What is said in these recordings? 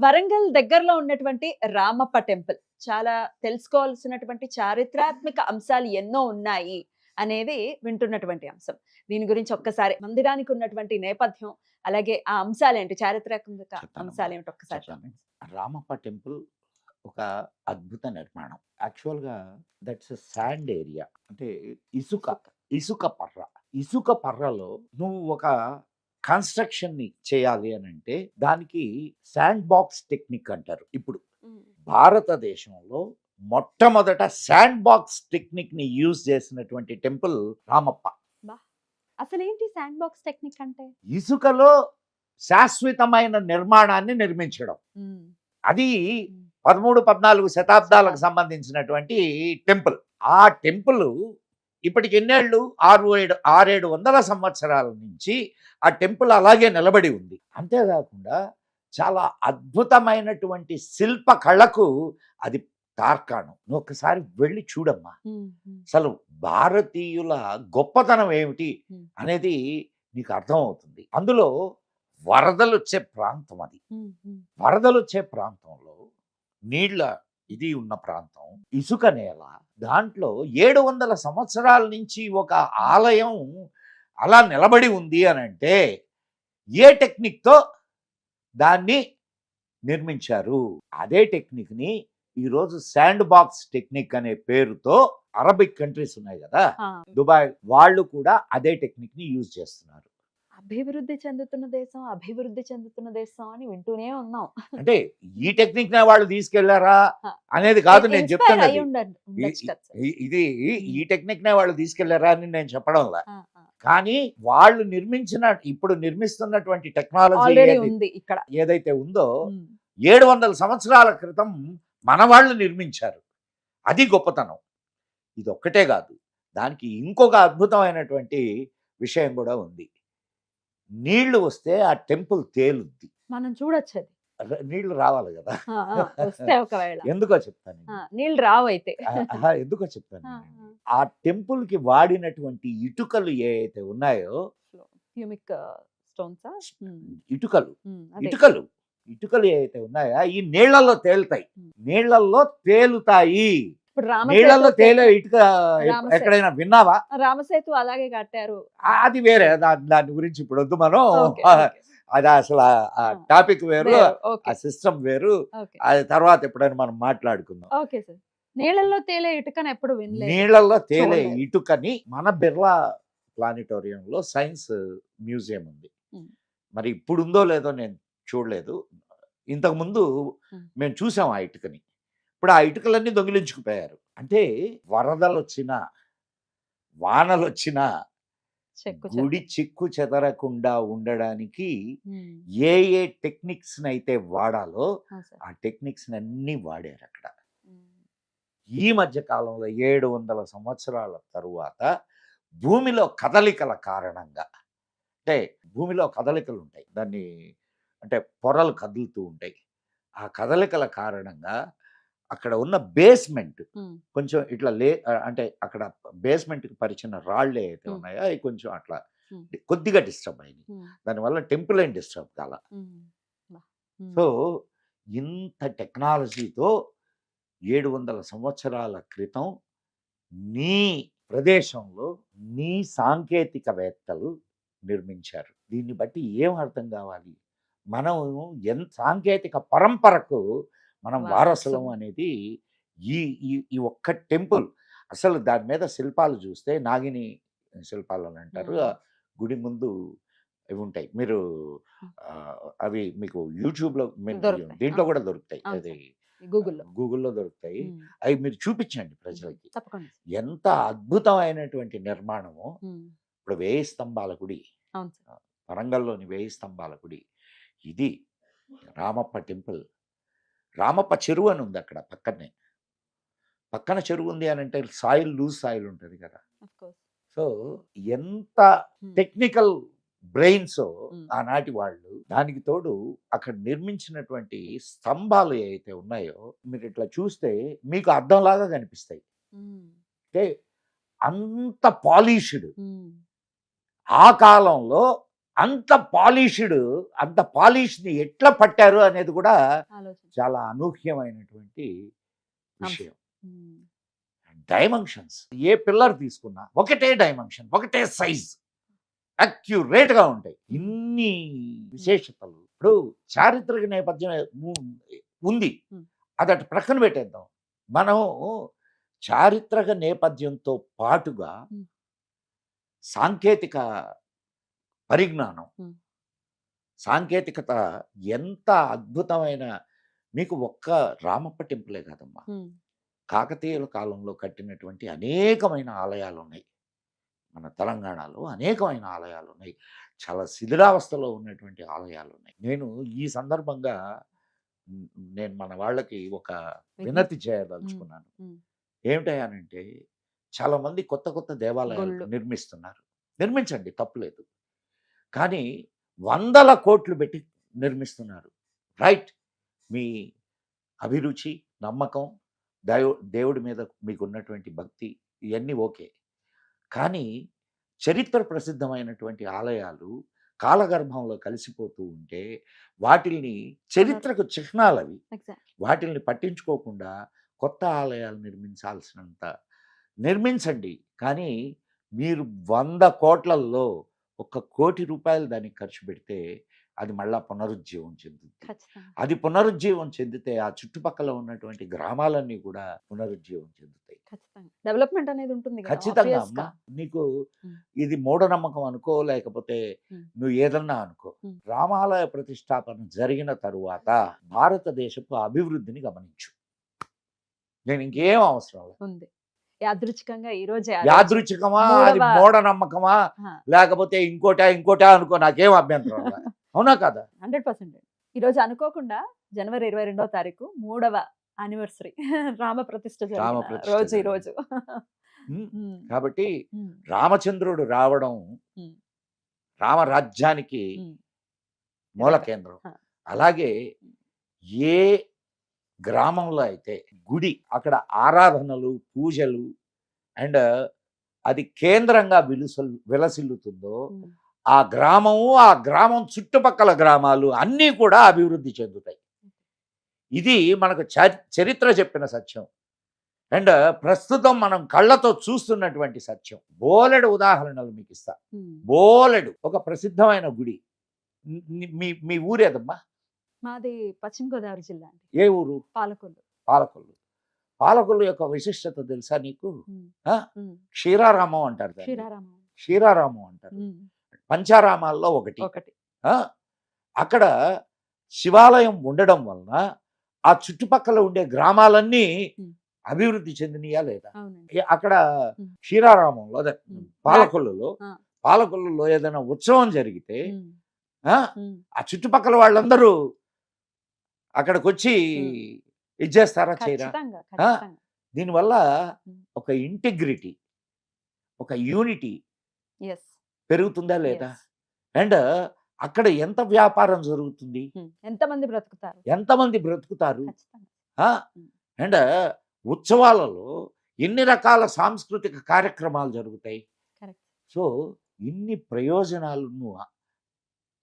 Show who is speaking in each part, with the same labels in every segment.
Speaker 1: వరంగల్ దగ్గరలో ఉన్నటువంటి రామప్ప టెంపుల్. చాలా తెలుసుకోవాల్సినటువంటి చారిత్రాత్మక అంశాలు ఎన్నో ఉన్నాయి అనేది వింటున్నటువంటి అంశం. దీని గురించి ఒక్కసారి మందిరానికి ఉన్నటువంటి నేపథ్యం, అలాగే ఆ అంశాలేంటి? చారిత్రాత్మక
Speaker 2: చెప్తానమ్మా.
Speaker 1: అంశాలేమిటి ఒక్కసారి
Speaker 2: చెప్తాను.
Speaker 1: చెప్పండి?
Speaker 2: రామప్ప టెంపుల్ ఒక అద్భుత నిర్మాణం. యాక్చువల్‌గా దట్స్ ఎ సాండ్ ఏరియా. అంటే ఇసుక,
Speaker 1: ఇసుక.
Speaker 2: ఇసుక పర్ర. ఇసుక పర్రలో నువ్వు ఒక కన్‌స్ట్రక్షన్‌ని చేయాలి అనంటే దానికి శాండ్ బాక్స్ టెక్నిక్ అంటారు. ఇప్పుడు
Speaker 1: హ్మ్.
Speaker 2: భారతదేశంలో మొట్టమొదట శాండ్ బాక్స్ టెక్నిక్‌ని యూజ్ చేసినటువంటి టెంపుల్ రామప్ప.
Speaker 1: అబ్బా! అసలేంటి శాండ్ బాక్స్ టెక్నిక్ అంటే?
Speaker 2: ఇసుకలో శాశ్వతమైన నిర్మాణాన్ని నిర్మించడం.
Speaker 1: హ్మ్.
Speaker 2: అది
Speaker 1: హ్మ్.
Speaker 2: 13, 14 శతాబ్దాలకు సంబంధించినటువంటి టెంపుల్. ఆ టెంపుల్ ఇప్పటికి ఎన్నేళ్ళు 600, 700 సంవత్సరాల నుంచి ఆ టెంపుల్ అలాగే నిలబడి ఉంది. అంతేకాకుండా చాలా అద్భుతమైనటువంటి శిల్ప కళకు అది తార్కాణం. నువ్వు ఒక్కసారి వెళ్ళి చూడమ్మా.
Speaker 1: హ్మ్. హ్మ్.
Speaker 2: అసలు భారతీయుల గొప్పతనం ఏమిటి
Speaker 1: హ్మ్.
Speaker 2: అనేది నీకు అర్థమవుతుంది. అందులో వరదలొచ్చే ప్రాంతం అది.
Speaker 1: హ్మ్. హ్మ్.
Speaker 2: వరదలొచ్చే ప్రాంతంలో నీళ్ళ ఇది ఉన్న ప్రాంతం, ఇసుక నేల. దాంట్లో 700 సంవత్సరాల నుంచి ఒక ఆలయం అలా నిలబడి ఉంది అనంటే, ఏ టెక్నిక్‌తో దాన్ని నిర్మించారు. అదే టెక్నిక్‌ని ఈరోజు శాండ్ బాక్స్ టెక్నిక్ అనే పేరుతో అరబిక్ కంట్రీస్ ఉన్నాయి గదా!
Speaker 1: ఆ!
Speaker 2: దుబాయ్ వాళ్ళు కూడా అదే టెక్నిక్‌ని యూజ్ చేస్తున్నారు.
Speaker 1: అభివృద్ధి చెందుతున్న దేశం అని వింటూనే ఉన్నాం.
Speaker 2: అంటే ఈ టెక్నిక్‌నే వాళ్ళు తీసుకెళ్లారా
Speaker 1: ఆ!
Speaker 2: అనేది కాదు నేను
Speaker 1: ఇన్‌స్పైర్
Speaker 2: చెప్తున్నది.
Speaker 1: అయ్యి
Speaker 2: ఈ
Speaker 1: ఉండొచ్చు
Speaker 2: ఈ
Speaker 1: కదా సార్.
Speaker 2: ఇది
Speaker 1: హ్మ్.
Speaker 2: ఈ టెక్నిక్‌నే వాళ్ళు తీసుకెళ్లారా అని నేను చెప్పడంలా.
Speaker 1: ఆ! ఆ!
Speaker 2: కానీ వాళ్ళు ఇప్పుడు నిర్మిస్తున్నటువంటి టెక్నాలజీ
Speaker 1: ఆల్రెడీ ఉంది ఇక్కడ.
Speaker 2: ఏదైతే ఉందో
Speaker 1: హ్మ్.
Speaker 2: 700 సంవత్సరాల క్రితం మన వాళ్ళు నిర్మించారు. అది గొప్పతనం. ఇదొక్కటే గాదు. దానికి ఇంకొక అద్భుతమైనటువంటి విషయం గూడా ఉంది. నీళ్లు వస్తే ఆ టెంపుల్ తేలుద్ది.
Speaker 1: మనం చూడొచ్చది.
Speaker 2: నీళ్లు రావాలి గదా!
Speaker 1: ఆ! ఆ! వస్తే ఒకవేళ.
Speaker 2: ఎందుకో చెప్తాను.
Speaker 1: ఆ! నీళ్ళు రావయితే.
Speaker 2: అహా! ఎందుకో చెప్తాను
Speaker 1: ఆ!
Speaker 2: వినండి.
Speaker 1: ఆ!
Speaker 2: ఆ టెంపుల్‌కి వాడినటువంటి ఇటుకలు ఏవైతే ఉన్నాయో,
Speaker 1: హ్యూమిక్ స్టోన్సా? హ్మ్.
Speaker 2: ఇటుకలు,
Speaker 1: హ్మ్. అదే.
Speaker 2: ఇటుకలు, ఇటుకలు ఏవైతే ఉన్నాయో ఈ నీళ్ళల్లో తేలుతాయి.
Speaker 1: హ్మ్.
Speaker 2: నీళ్ళల్లో తేలుతాయి.
Speaker 1: ఇప్పుడు
Speaker 2: నీళ్ళల్లో తేలే ఇటుక
Speaker 1: రామసే
Speaker 2: ఎక్కడైనా విన్నావా?
Speaker 1: రామసేతు అలాగే కట్టారు.
Speaker 2: అది వేరే. దాని గురించి ఇప్పుడొద్దు మనం.
Speaker 1: ఓకే. ఓకే.
Speaker 2: అది అసల ఆ
Speaker 1: ఆ!
Speaker 2: టాపిక్ వేరు.
Speaker 1: వేరు.
Speaker 2: ఆ
Speaker 1: ఓకే.
Speaker 2: సిస్టమ్ వేరు.
Speaker 1: ఓకే.
Speaker 2: అది తర్వాత ఎప్పుడైనా మనం మాట్లాడుకుందాం.
Speaker 1: Okay sir. నీళ్ళల్లో తేలే ఇటుకని ఎప్పుడు వినలేదు.
Speaker 2: నీళ్ళల్లో తేలే
Speaker 1: చూడలేదు.
Speaker 2: ఇటుకని మన బిర్లా ప్లానిటోరియంలో సైన్స్ మ్యూజియం ఉంది.
Speaker 1: హ్మ్.
Speaker 2: మరి ఇప్పుడుందో లేదో నేను చూడలేదు. ఇంతకుముందు
Speaker 1: హ్మ్.
Speaker 2: మేము చూసాం ఆ ఇటుకని. ఇప్పుడు ఆ ఇటుకలన్నీ దొంగిలించుకుపోయారు. అంటే వరదలొచ్చినా, వానలొచ్చినా
Speaker 1: చెక్కు
Speaker 2: గుడి
Speaker 1: చెదరదు.
Speaker 2: చిక్కు చెదరకుండా ఉండడానికి
Speaker 1: హ్మ్.
Speaker 2: ఏ ఏ టెక్నిక్స్‌నైతే వాడాలో
Speaker 1: అవును సార్.
Speaker 2: ఆ టెక్నిక్స్‌నన్నీ వాడారక్కడ.
Speaker 1: హ్మ్.
Speaker 2: ఈ మధ్య కాలంలో 700 సంవత్సరాల తరువాత భూమిలో కదలికల కారణంగా అంటే భూమిలో కదలికలుంటాయి. అంటే పొరలు కదులుతూ ఉంటాయి. ఆ కదలికల కారణంగా అక్కడ ఉన్న బేస్‌మెంట్
Speaker 1: హ్మ్.
Speaker 2: కొంచెం ఇట్లా అంటే అక్కడ బేస్‌మెంట్‌కి పరిచిన రాళ్ళు ఏవైతే
Speaker 1: హ్మ్.
Speaker 2: ఉన్నాయో అయి కొంచెం అట్లా
Speaker 1: హ్మ్.
Speaker 2: కొద్దిగా డిస్టర్బ్ అయినాయి.
Speaker 1: హ్మ్.
Speaker 2: దానివల్ల టెంపుల్ ఏం డిస్టర్బ్ కాలా.
Speaker 1: హ్మ్. అబ్బా!
Speaker 2: సో,
Speaker 1: హ్మ్.
Speaker 2: ఇంత టెక్నాలజీతో 700 సంవత్సరాల క్రితం నీ ప్రదేశంలో నీ సాంకేతికవేత్తలు నిర్మించారు. దీన్ని బట్టి ఏం అర్థం కావాలి? మనం సాంకేతిక పరంపరకు మనం వారసులం
Speaker 1: వారసులు.
Speaker 2: అనేది ఈ ఈ ఈ ఒక్క టెంపుల్. అసలు దాని మీద శిల్పాలు చూస్తే నాగిని శిల్పాలని అంటారు.
Speaker 1: హ్మ్.
Speaker 2: ఆ గుడి ముందు ఇవి ఉంటాయి. మీరు
Speaker 1: హ్మ్.
Speaker 2: అవి మీకు యూట్యూబ్‌లో
Speaker 1: దొరుకుతాయి. ఆ!
Speaker 2: దీంట్లో కూడా దొరుకుతాయి.
Speaker 1: అవును
Speaker 2: అది
Speaker 1: సార్. గూగుల్‌లో.
Speaker 2: గూగుల్‌లో దొరుకుతాయి.
Speaker 1: హ్మ్.
Speaker 2: అవి మీరు చూపించండి
Speaker 1: హుహు.
Speaker 2: ప్రజలకి.
Speaker 1: తప్పకుండా సార్.
Speaker 2: ఎంత అద్భుతమైనటువంటి నిర్మాణమో.
Speaker 1: హ్మ్.
Speaker 2: ఇప్పుడు 1000 స్తంభాల గుడి.
Speaker 1: అవును సార్.
Speaker 2: వరంగల్‌లోని 1000 స్తంభాల గుడి. ఇది రామప్ప టెంపుల్. రామప్ప చెరువు అని ఉంది అక్కడ పక్కనే. పక్కన చెరువు ఉంది అనంటే లూజ్ సాయిల్ ఉంటది కదా!
Speaker 1: Of course.
Speaker 2: సో, ఎంత
Speaker 1: హ్మ్.
Speaker 2: టెక్నికల్ బ్రెయిన్సో
Speaker 1: హ్మ్.
Speaker 2: ఆనాటి వాళ్ళు. దానికి తోడు అక్కడ నిర్మించినటువంటి స్తంభాలు ఏవైతే ఉన్నాయో, మీరిట్లా చూస్తే మీకు అద్దంలాగా కనిపిస్తాయి.
Speaker 1: హ్మ్.
Speaker 2: అంటే అంత పాలిష్డ్.
Speaker 1: హ్మ్.
Speaker 2: ఆ కాలంలో అంత పాలిష్డ్, అంత పాలిష్ని ఎట్లా పట్టారు అనేది కూడా
Speaker 1: ఆలోచన.
Speaker 2: చాలా అనూహ్యమైనటువంటి
Speaker 1: అంశం.
Speaker 2: విషయం.
Speaker 1: ఉమ్.
Speaker 2: డైమెన్షన్స్ ఏ పిల్లర్ తీసుకున్నా ఒకటే డైమెన్షన్, ఒకటే సైజ్, అక్యురేట్ గా ఉంటాయి. ఇన్ని విశేషతలు. ఇప్పుడు చారిత్రక నేపథ్యం ఉంది,
Speaker 1: Hmm.
Speaker 2: అది అటు ప్రక్కన పెట్టేద్దాం. మనం చారిత్రక నేపథ్యంతో పాటుగా
Speaker 1: Hmm.
Speaker 2: సాంకేతిక పరిజ్ఞానం,
Speaker 1: Hmm.
Speaker 2: సాంకేతికత ఎంత అద్భుతమైన, మీకు ఒక్క రామప్ప టెంపులే కాదమ్మా,
Speaker 1: ఉమ్.
Speaker 2: కాకతీయుల కాలంలో కట్టినటువంటి అనేకమైన ఆలయాలు ఉన్నాయి. మన తెలంగాణలో అనేకమైన ఆలయాలు ఉన్నాయి. చాలా శిథిలావస్థలో ఉన్నటువంటి ఆలయాలు ఉన్నాయి. నేను ఈ సందర్భంగా నేను మన వాళ్ళకి ఒక వినతి చేయదలుచుకున్నాను.
Speaker 1: ఉమ్.
Speaker 2: ఏమిటయానంటే, చాలా మంది కొత్త కొత్త దేవాలయాలు
Speaker 1: గుళ్ళు.
Speaker 2: నిర్మిస్తున్నారు. నిర్మించండి, తప్పులేదు. కానీ వందల కోట్లు పెట్టి నిర్మిస్తున్నారు. రైట్, మీ అభిరుచి, నమ్మకం, దేవుడి మీద మీకున్నటువంటి భక్తి ఇవన్నీ ఓకే. కానీ చరిత్ర ప్రసిద్ధమైనటువంటి ఆలయాలు కాలగర్భంలో కలిసిపోతూ ఉంటే వాటిల్ని, చరిత్రకు చిహ్నాలవి,
Speaker 1: Exactly.
Speaker 2: వాటిల్ని పట్టించుకోకుండా కొత్త ఆలయాలు నిర్మించాల్సినంత నిర్మించండి. కానీ మీరు 100 కోట్లల్లో 1 కోటి రూపాయలు దానికి ఖర్చు పెడితే అది మళ్ళా పునరుజ్జీవం చెందుతుంది.
Speaker 1: ఖచ్చితంగా.
Speaker 2: అది పునరుజ్జీవం చెందితే ఆ చుట్టుపక్కల ఉన్నటువంటి గ్రామాలన్నీ కూడా పునరుజ్జీవం చెందుతాయి.
Speaker 1: ఖచ్చితంగా. డెవలప్మెంట్ అనేది ఉంటుంది కదా,
Speaker 2: ఖచ్చితంగా
Speaker 1: obvious
Speaker 2: అమ్మా.
Speaker 1: గా.
Speaker 2: నీకు
Speaker 1: ఉమ్.
Speaker 2: ఇది మూఢనమ్మకం అనుకో, లేకపోతే
Speaker 1: ఉమ్.
Speaker 2: నువ్వు ఏదన్నా అనుకో,
Speaker 1: ఉమ్.
Speaker 2: రామాలయ ప్రతిష్టాపన జరిగిన తరువాత భారతదేశపు అభివృద్ధిని గమనించు. నేను ఇంకేం అవసరం లేదు.
Speaker 1: ఉంది. యాదృచ్ఛికంగా ఈ రోజే
Speaker 2: యాదృచ్ఛికమా, అది
Speaker 1: మూడవ-
Speaker 2: మూఢనమ్మకమా,
Speaker 1: ఆ.
Speaker 2: లేకపోతే ఇంకోటా అనుకో, నాకేం అభ్యంతరం లేదు. అవునా కదా?
Speaker 1: 100%. ఈ రోజు అనుకోకుండా జనవరి 22వ తారీఖు 3వ యానివర్సరీ రామ ప్రతిష్ఠ జరిగిన
Speaker 2: రామప్రతిష్ఠ
Speaker 1: రోజు ఈ
Speaker 2: జరిగిన.
Speaker 1: రోజు.
Speaker 2: ఉమ్.
Speaker 1: ఉమ్.
Speaker 2: కాబట్టి
Speaker 1: ఉమ్.
Speaker 2: రామచంద్రుడు రావడం
Speaker 1: ఉమ్.
Speaker 2: రామరాజ్యానికి
Speaker 1: ఉమ్.
Speaker 2: మూల కేంద్రం.
Speaker 1: ఆ.
Speaker 2: అలాగే ఏ గ్రామంలో అయితే గుడి, అక్కడ ఆరాధనలు, పూజలు అండ్ అది కేంద్రంగా విలసిల్లుతుందో
Speaker 1: ఉమ్.
Speaker 2: ఆ గ్రామము, ఆ గ్రామం చుట్టుపక్కల గ్రామాలు అన్నీ కూడా అభివృద్ధి చెందుతాయి. ఇది మనకు చరిత్ర చెప్పిన సత్యం. అండ్ ప్రస్తుతం మనం కళ్ళతో చూస్తున్నటువంటి సత్యం. బోలెడు ఉదాహరణలు మీకు ఇస్తా.
Speaker 1: ఉమ్.
Speaker 2: బోలెడు. ఒక ప్రసిద్ధమైన గుడి, మీ మీ ఊరేదమ్మా?
Speaker 1: మాది పశ్చిమ గోదావరి జిల్లా అండి,
Speaker 2: ఏ ఊరు?
Speaker 1: పాలకొల్లు.
Speaker 2: పాలకొల్లు. పాలకొల్లు యొక్క విశిష్టత తెలుసా నీకు?
Speaker 1: ఉమ్.
Speaker 2: ఆ?
Speaker 1: ఉమ్.
Speaker 2: క్షీరారామం అంటారు దాన్ని.
Speaker 1: శ్రీరామం.
Speaker 2: క్షీరారామం అంటారు.
Speaker 1: ఉమ్.
Speaker 2: పంచారామాల్లో ఒకటి.
Speaker 1: ఒకటి.
Speaker 2: ఆ? అక్కడ శివాలయం ఉండడం వలన ఆ చుట్టుపక్కల ఉండే గ్రామాలన్నీ
Speaker 1: ఉమ్.
Speaker 2: అభివృద్ధి చెందినయా లేదా?
Speaker 1: అవునండి.
Speaker 2: అక్కడ
Speaker 1: ఉమ్.
Speaker 2: క్షీరారామంలో, అదే
Speaker 1: ఉమ్.
Speaker 2: పాలకొల్లులో,
Speaker 1: ఆ.
Speaker 2: పాలకొల్లులో ఏదైనా ఉత్సవం జరిగితే
Speaker 1: ఉమ్.
Speaker 2: ఆ
Speaker 1: ఉమ్.
Speaker 2: ఆ చుట్టుపక్కల వాళ్ళందరూ అక్కడికి వచ్చి
Speaker 1: ఉమ్.
Speaker 2: ఇది చేస్తారా, చేయరా?
Speaker 1: ఖచ్చితంగా. ఖచ్చితంగా.
Speaker 2: దీనివల్ల
Speaker 1: ఉమ్.
Speaker 2: ఒక ఇంటిగ్రిటీ, ఒక యూనిటీ
Speaker 1: Yes.
Speaker 2: పెరుగుతుందా లేదా?
Speaker 1: Yes.
Speaker 2: అండ్ అక్కడ ఎంత వ్యాపారం జరుగుతుంది,
Speaker 1: ఉమ్. ఎంతమంది బ్రతుకుతారు?
Speaker 2: ఎంతమంది బ్రతుకుతారు,
Speaker 1: ఖచ్చితంగా.
Speaker 2: అండ్ ఉత్సవాలలో ఎన్ని రకాల సాంస్కృతిక కార్యక్రమాలు జరుగుతాయి.
Speaker 1: Correct.
Speaker 2: సో ఇన్ని ప్రయోజనాలను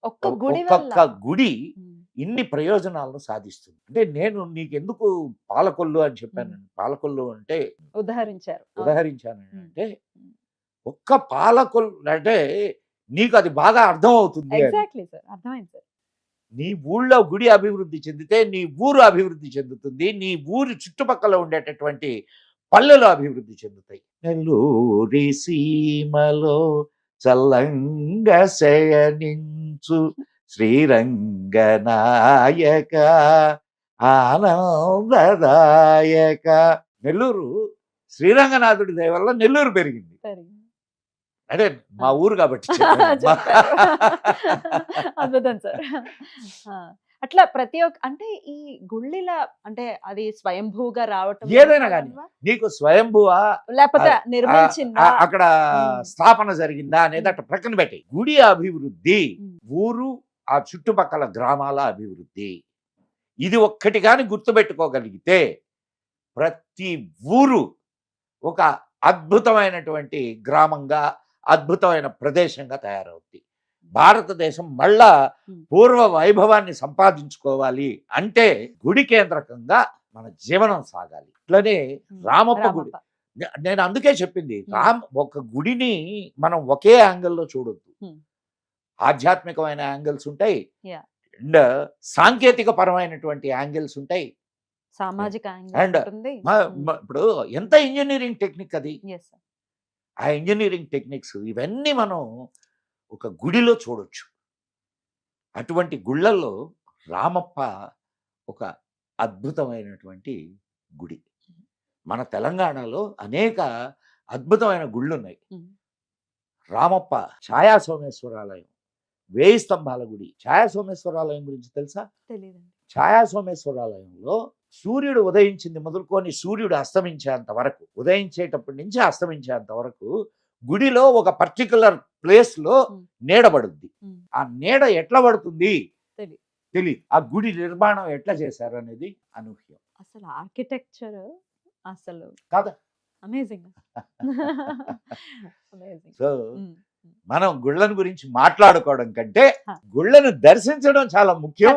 Speaker 1: ఒక్క గుడి
Speaker 2: ఒక్కొక్క
Speaker 1: వల్ల.
Speaker 2: గుడి
Speaker 1: ఉమ్.
Speaker 2: ఇన్ని ప్రయోజనాలను సాధిస్తుంది. అంటే నేను నీకెందుకు పాలకొల్లు అని చెప్పాను. పాలకొల్లు అంటే
Speaker 1: ఉదహరించారు. అవును.
Speaker 2: ఉదహరించాను
Speaker 1: ఉమ్.
Speaker 2: అంటే ఒక్క పాలకొల్లు అంటే నీకు అది బాగా అర్థం అవుతుంది అని.
Speaker 1: ఎగ్జాక్ట్లీ సార్, అర్థమైంది సార్.
Speaker 2: నీ ఊళ్ళో గుడి అభివృద్ధి చెందితే నీ ఊరు అభివృద్ధి చెందుతుంది, నీ ఊరి చుట్టుపక్కల ఉండేటటువంటి పల్లెలు అభివృద్ధి చెందుతాయి. నెల్లూరి సీమలో చల్లంగా శయనించు శ్రీరంగనాయక ఆనందదాయక. నెల్లూరు శ్రీరంగనాథుడి దయ వల్ల నెల్లూరు పెరిగింది.
Speaker 1: సరే.
Speaker 2: అంటే మా ఊరు కాబట్టి చెప్పాను.
Speaker 1: చెప్పారు. అద్భుతం సార్. ఆ, అట్లా ప్రతి ఒక్క, అంటే ఈ గుళ్ళిల అంటే అది స్వయంభూగా రావటం
Speaker 2: ఏదైనా కానీ నీకు స్వయంభువా,
Speaker 1: లేకపోతే నిర్మించిందా?
Speaker 2: అక్కడ స్థాపన జరిగిందా అనేది అట్లా ప్రక్కన పెట్టి, గుడి అభివృద్ధి, ఊరు ఆ చుట్టుపక్కల గ్రామాల అభివృద్ధి, ఇది ఒక్కటి కానీ గుర్తుపెట్టుకోగలిగితే ప్రతి ఊరు ఒక అద్భుతమైనటువంటి గ్రామంగా, అద్భుతమైన ప్రదేశంగా తయారవుద్ది. భారతదేశం మళ్ళా
Speaker 1: Hmm.
Speaker 2: పూర్వ వైభవాన్ని సంపాదించుకోవాలి అంటే గుడి కేంద్రకంగా మన జీవనం సాగాలి. ఇట్లనే రామప్ప గుడి, నేను అందుకే చెప్పింది, ఒక గుడిని మనం ఒకే యాంగిల్లో చూడొద్దు.
Speaker 1: Hmm.
Speaker 2: ఆధ్యాత్మికమైన యాంగిల్స్ ఉంటాయి,
Speaker 1: Yeah.
Speaker 2: అండ్ సాంకేతిక పరమైనటువంటి యాంగిల్స్ ఉంటాయి.
Speaker 1: సామాజిక
Speaker 2: And
Speaker 1: ఉంటుంది.
Speaker 2: ఇప్పుడు ఎంత ఇంజనీరింగ్ టెక్నిక్ అది,
Speaker 1: Yes, sir.
Speaker 2: ఆ ఇంజనీరింగ్ టెక్నిక్స్ ఇవన్నీ మనం ఒక గుడిలో చూడొచ్చు. అటువంటి గుళ్ళల్లో రామప్ప ఒక అద్భుతమైనటువంటి గుడి. మన తెలంగాణలో అనేక అద్భుతమైన గుళ్ళు ఉన్నాయి.
Speaker 1: Hmm.
Speaker 2: రామప్ప ఛాయా సోమేశ్వరాలయం, 1000 స్తంభాల గుడి. ఛాయా సోమేశ్వరాలయం గురించి తెలుసా?
Speaker 1: తెలీదండి.
Speaker 2: ఛాయా సోమేశ్వరాలయంలో సూర్యుడు ఉదయించింది మొదలుకొని సూర్యుడు అస్తమించేంత వరకు, ఉదయించేటప్పటి నుంచి అస్తమించేంత వరకు గుడిలో ఒక పర్టికులర్ ప్లేస్లో నీడబడుద్ది. ఆ నీడ ఎట్లా పడుతుంది తెలియదు. ఆ గుడి నిర్మాణం ఎట్లా చేశారు అనేది అనూహ్యం.
Speaker 1: అసలు ఆర్కిటెక్చర్ అసలు
Speaker 2: కాదా?
Speaker 1: అమేజింగ్. అమేజింగ్.
Speaker 2: సో మనం గుళ్ళను గురించి మాట్లాడుకోవడం కంటే గుళ్ళను దర్శించడం చాలా ముఖ్యం.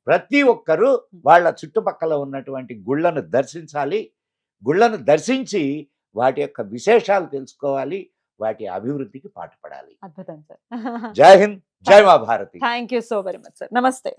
Speaker 2: ప్రతి ఒక్కరూ వాళ్ళ చుట్టుపక్కల ఉన్నటువంటి గుళ్ళను దర్శించాలి. గుళ్ళను దర్శించి వాటి యొక్క విశేషాలు తెలుసుకోవాలి, వాటి అభివృద్ధికి పాటుపడాలి.
Speaker 1: అద్భుతం సార్.
Speaker 2: జై హింద్, జై మా Bharati.
Speaker 1: Thank you so very much sir. నమస్తే.